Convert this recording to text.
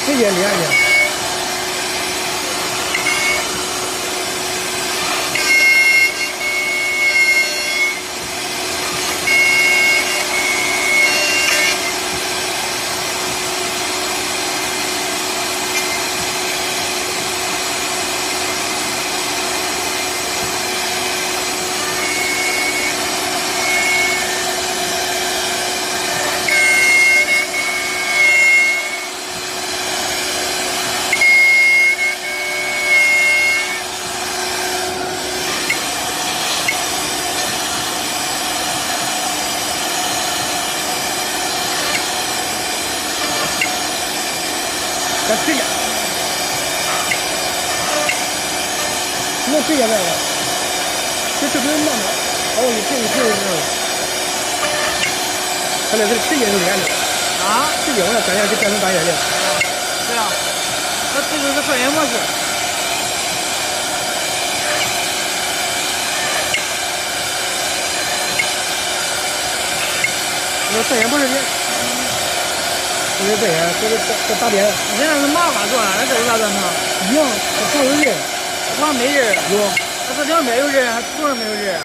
直接连去。再推下，能推下来了，这不是慢慢，哦，你这他那是直接就连的啊，直接往那单元就变成单元的。对啊，它这个是双引模式。那双引不是连，这是这样，这打点。你现在是麻花做的，那这有啥断层？一样，它上有人，旁边没人。有。那这两边有人，还头上没有人。